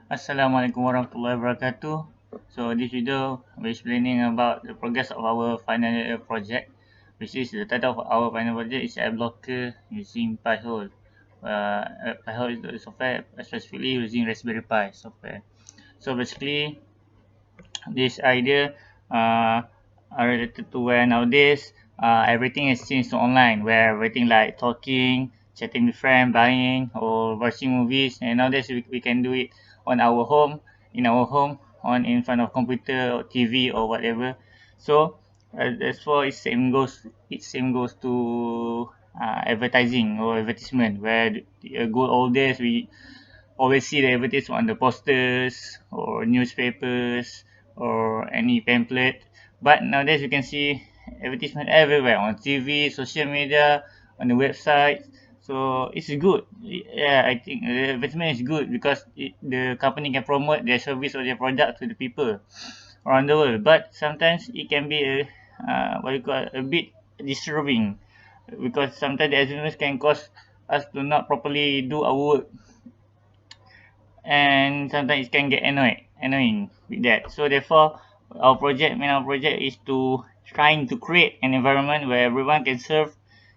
Assalamualaikum warahmatullahi wabarakatuh. So this video we're explaining about the progress of our final year project, which is the title of our final project is app blocker using Pi-hole. Pi-hole is the software specifically using Raspberry Pi software. So basically, this idea are related to where nowadays everything is changed to online, where everything like talking, chatting with friends, buying or watching movies, and nowadays we can do it on our home, in our home, on in front of computer or TV or whatever. So that's for it same goes to advertising or advertisement, where the good old days we always see the advertisement on the posters or newspapers or any pamphlet. But nowadays you can see advertisement everywhere on TV, social media, on the website. So it's good. Yeah, I think the advertisement is good because the company can promote their service or their product to the people around the world. But sometimes it can be what you call a bit disturbing because sometimes the advertisements can cause us to not properly do our work, and sometimes it can get annoying with that. So therefore, our project is to trying to create an environment where everyone can surf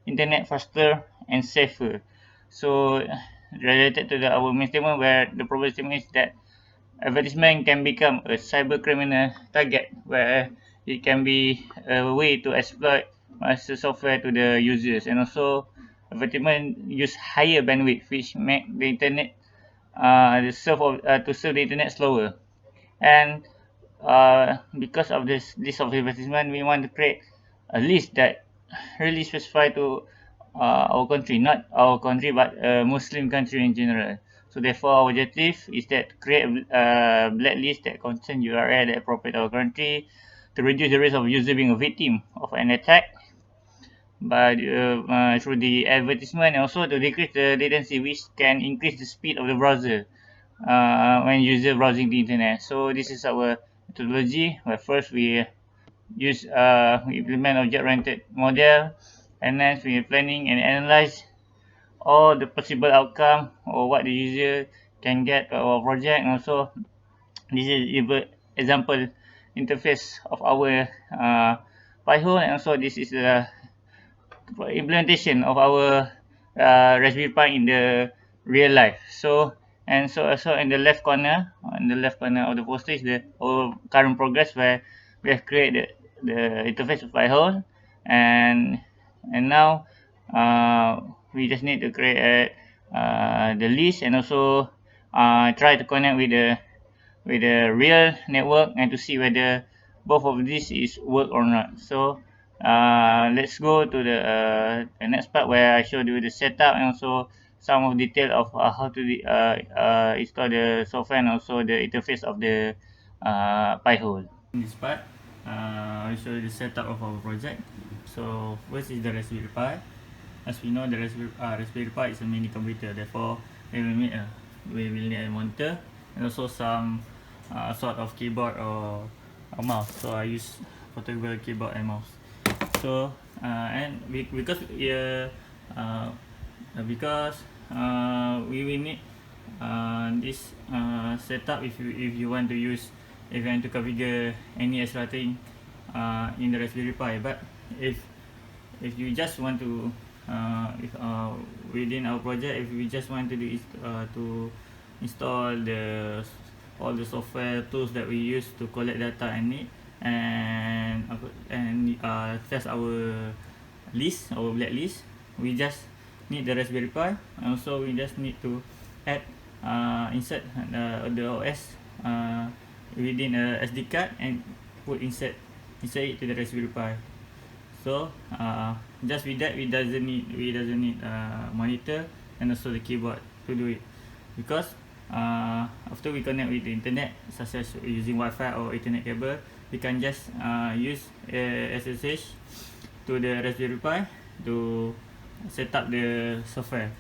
internet faster and safer. So related to our main statement, where the problem statement is that advertisement can become a cyber criminal target, where it can be a way to exploit master software to the users, and also advertisement use higher bandwidth, which make the internet to serve the internet slower. And because of this of advertisement, we want to create a list that really specify to our country, not our country but Muslim country in general. So therefore, our objective is that to create a blacklist that contain URL that appropriate our country, to reduce the risk of user being a victim of an attack through the advertisement, and also to decrease the latency, which can increase the speed of the browser when user browsing the internet. So this is our methodology, where first we implement object-oriented model, and then we planning and analyze all the possible outcome or what the user can get our project. And also this is example interface of our Pi-hole, and also this is the implementation of our Raspberry Pi in the real life. So and so also in the left corner, of the poster is the our current progress, where we have created the interface of Pi-hole, and now we just need to create the list, and also try to connect with the real network, and to see whether both of these is work or not. So let's go to the next part, where I show you the setup and also some of detail of how to install the software, and also the interface of the Pi-hole. In this part, I'll show you the setup of our project. So first is the Raspberry Pi. As we know, the Raspberry Pi is a mini computer. Therefore, we will need a monitor, and also some sort of keyboard or a mouse. So I use portable keyboard and mouse. So and uh, because we will need this setup if you want to use, if you want to configure any extra thing in the Raspberry Pi. But if you just want to if within our project, if we just want to do is to install all the software tools that we use to collect data and need, and test our blacklist, we just need the Raspberry Pi, and also we just need to add insert the OS within a SD card, and insert it to the Raspberry Pi. So just with that, we doesn't need monitor and also the keyboard to do it, because after we connect with the internet, such as using Wi-Fi or Ethernet cable, we can just use SSH to the Raspberry Pi to set up the software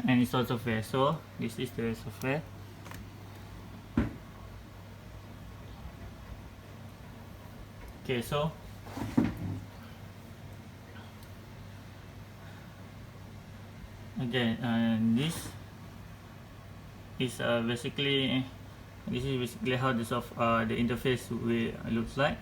and install software. So this is the software. Okay, so this is basically this is basically how the interface will looks like,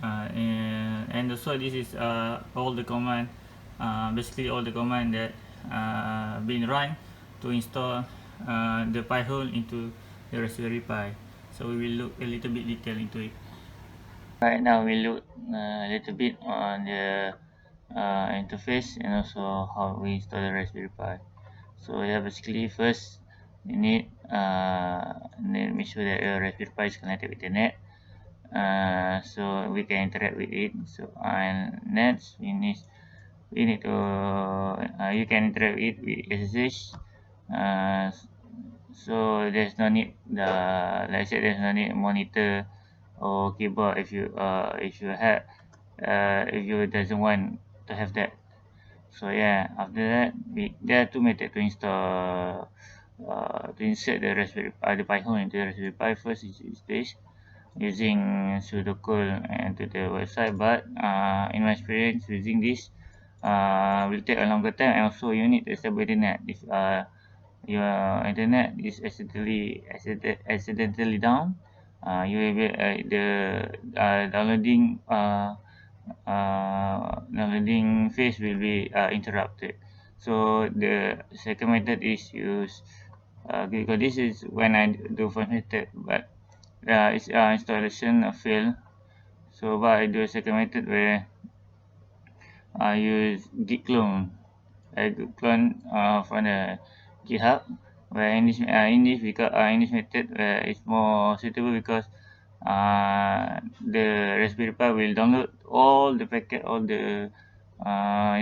and also this is all the command, basically all the command that been run to install the Pi-hole into the Raspberry Pi. So we will look a little bit detail into it. Right now we look a little bit on the interface and also how we install the Raspberry Pi. So yeah, basically first you need to make sure that your Raspberry Pi is connected with the net, so we can interact with it. So and next we need to you can interact with it with SSH. Uh, so there's no need let's say there's no need monitor or keyboard if you doesn't want to have that. So yeah, after that there are two methods to install to insert the the Pi-hole into the Raspberry Pi. First is this, using pseudocode into the website, but in my experience using this will take a longer time, and also you need a stable internet. If your internet is accidentally down, you will be the downloading phase will be interrupted. So the second method is use because this is when I do first method, but its installation failed. So but I do a second method where I use git clone. I git clone from the GitHub. Where in this method it's more suitable because the Raspberry Pi will download all the packet, all the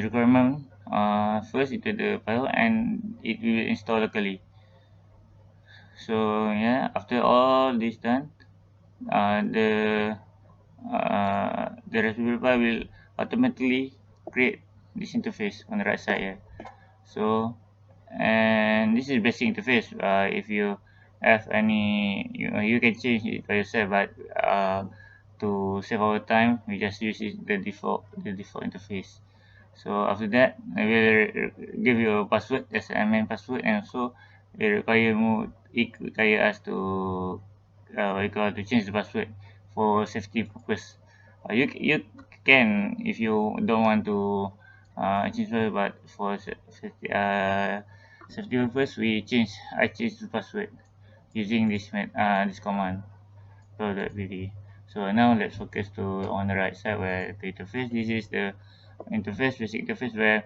requirement first into the file, and it will install locally. So yeah, after all this done, uh, the the Raspberry Pi will automatically create this interface on the right side here. So and this is basic interface. If you have any, you can change it by yourself, but to save our time, we just use the default interface. So after that, I will give you a password as a main password, and also it require us to to change the password for safety purpose. You can, if you don't want to change password, but for safety purpose, I change the password using this command. So that really. So now let's focus to on the right side where the interface. This is the basic interface where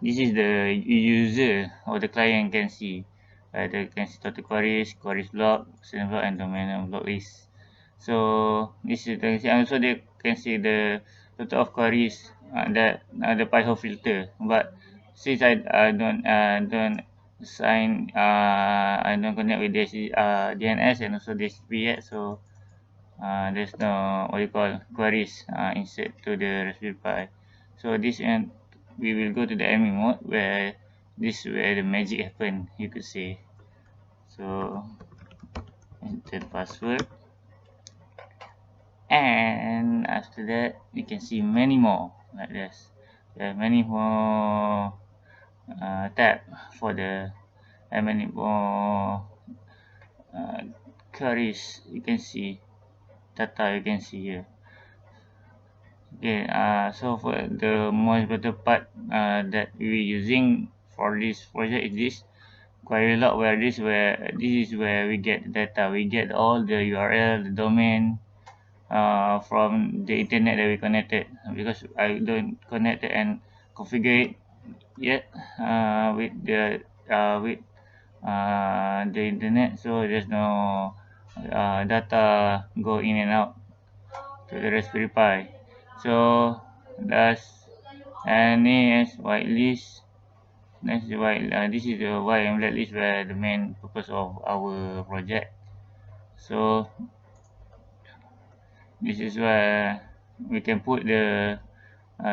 this is the user or the client can see. They can see total queries block, sender block, and domain block list. So this is and also they can see the total of queries that the Pi-hole filter. But since I don't I don't connect with this DNS and also DHCP yet, so there's no what you call queries insert to the Raspberry Pi. So this and we will go to the admin mode where this is where the magic happen, you could say. So enter the password, and after that you can see many more like this. There are many more tab for the many more uh, queries you can see, data you can see here. Okay, so for the most better part that we're using for this project is this query log, where this is where we get the data. We get all the URL, the domain from the internet that we connected, because I don't connect it and configure it yet with the internet, so there's no data go in and out to the Raspberry Pi. So that's and next whitelist. Next this is the white list where the main purpose of our project. So this is where we can put the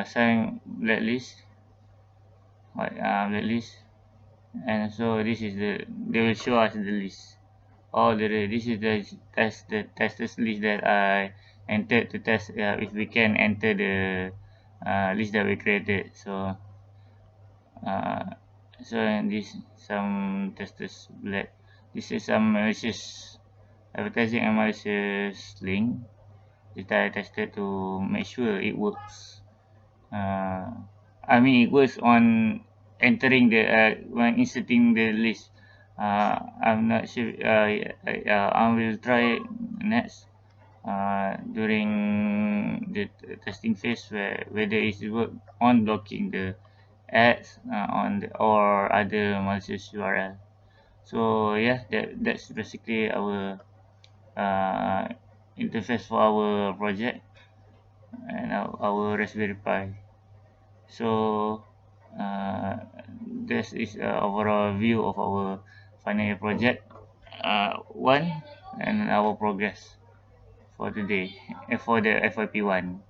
sign blacklist, white blacklist, and so this is they will show us the list. All this is the testers list that I entered to test if we can enter the list that we created. So uh, So this some testers black. This is some malicious advertising and malicious link that I tested to make sure it works. Uh, I mean it works on entering the when inserting the list. I'm not sure. I will try next during the testing phase whether it work on blocking the ads on the, or other malicious URL. So yeah, that's basically our uh, interface for our project and our Raspberry Pi. So uh, this is overall view of our final year project one and our progress for today for the FYP one.